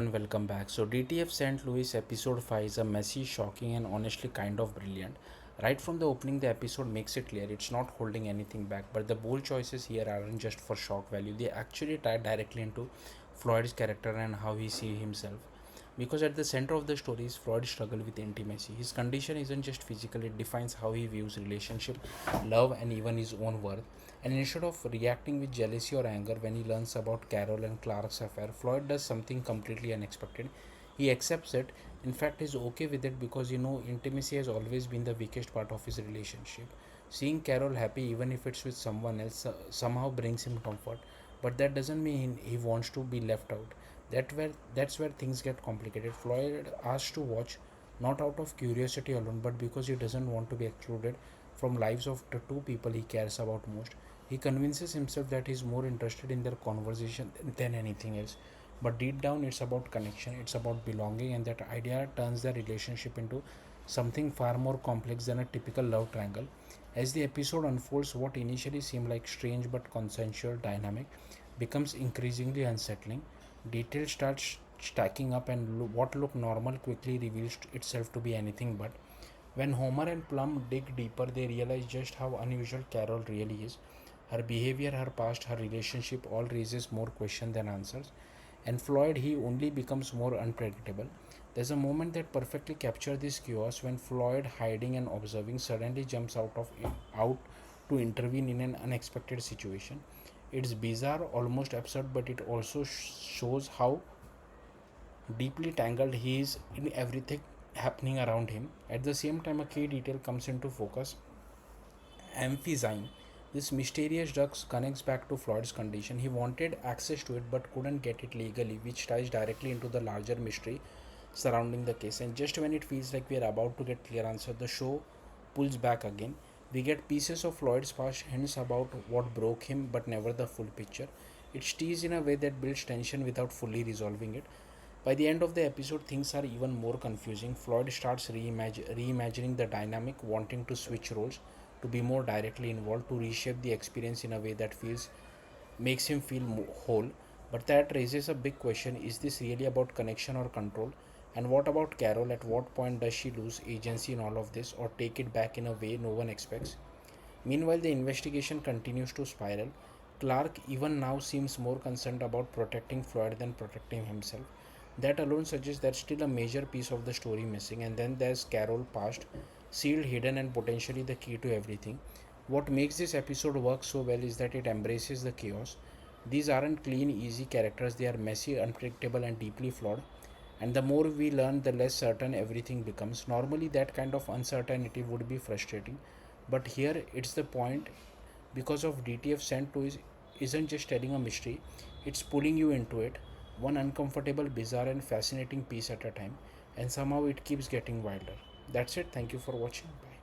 And welcome back. So, DTF St. Louis episode 5 is a messy, shocking, and honestly kind of brilliant. Right from the opening, the episode makes it clear it's not holding anything back, but the bold choices here aren't just for shock value, they actually tie directly into Floyd's character and how he sees himself. Because at the center of the story is Floyd's struggle with intimacy. His condition isn't just physical, it defines how he views relationship, love, and even his own worth. And instead of reacting with jealousy or anger when he learns about Carol and Clark's affair, Floyd does something completely unexpected. He accepts it, in fact, is okay with it because intimacy has always been the weakest part of his relationship. Seeing Carol happy, even if it's with someone else, somehow brings him comfort, but that doesn't mean he wants to be left out. That's where things get complicated. Floyd asks to watch not out of curiosity alone, but because he doesn't want to be excluded from lives of the two people he cares about most. He convinces himself that he's more interested in their conversation than anything else. But deep down, it's about connection, it's about belonging, and that idea turns their relationship into something far more complex than a typical love triangle. As the episode unfolds, what initially seemed like strange but consensual dynamic becomes increasingly unsettling. Details start stacking up, and what looked normal quickly reveals itself to be anything but. When Homer and Plum dig deeper, they realize just how unusual Carol really is. Her behavior, her past, her relationship all raises more questions than answers. And Floyd, he only becomes more unpredictable. There's a moment that perfectly captures this chaos when Floyd, hiding and observing, suddenly jumps out to intervene in an unexpected situation. It's bizarre, almost absurd, but it also shows how deeply tangled he is in everything happening around him. At the same time, a key detail comes into focus. Amphezyne, this mysterious drug, connects back to Floyd's condition. He wanted access to it but couldn't get it legally, which ties directly into the larger mystery surrounding the case. And just when it feels like we are about to get clear answer, the show pulls back again. We get pieces of Floyd's past, hints about what broke him, but never the full picture. It's teased in a way that builds tension without fully resolving it. By the end of the episode, things are even more confusing. Floyd starts reimagining the dynamic, wanting to switch roles, to be more directly involved, to reshape the experience in a way that feels makes him feel whole. But that raises a big question: is this really about connection or control? And what about Carol? At what point does she lose agency in all of this, or take it back in a way no one expects? Meanwhile, the investigation continues to spiral. Clark even now seems more concerned about protecting Floyd than protecting himself. That alone suggests there's still a major piece of the story missing. And then there's Carol past, sealed, hidden, and potentially the key to everything. What makes this episode work so well is that it embraces the chaos. These aren't clean, easy characters, they are messy, unpredictable, and deeply flawed. And the more we learn, the less certain everything becomes. Normally, that kind of uncertainty would be frustrating, but here it's the point because of DTF sent to isn't just telling a mystery, it's pulling you into it, one uncomfortable, bizarre, and fascinating piece at a time, and somehow it keeps getting wilder. That's it. Thank you for watching. Bye.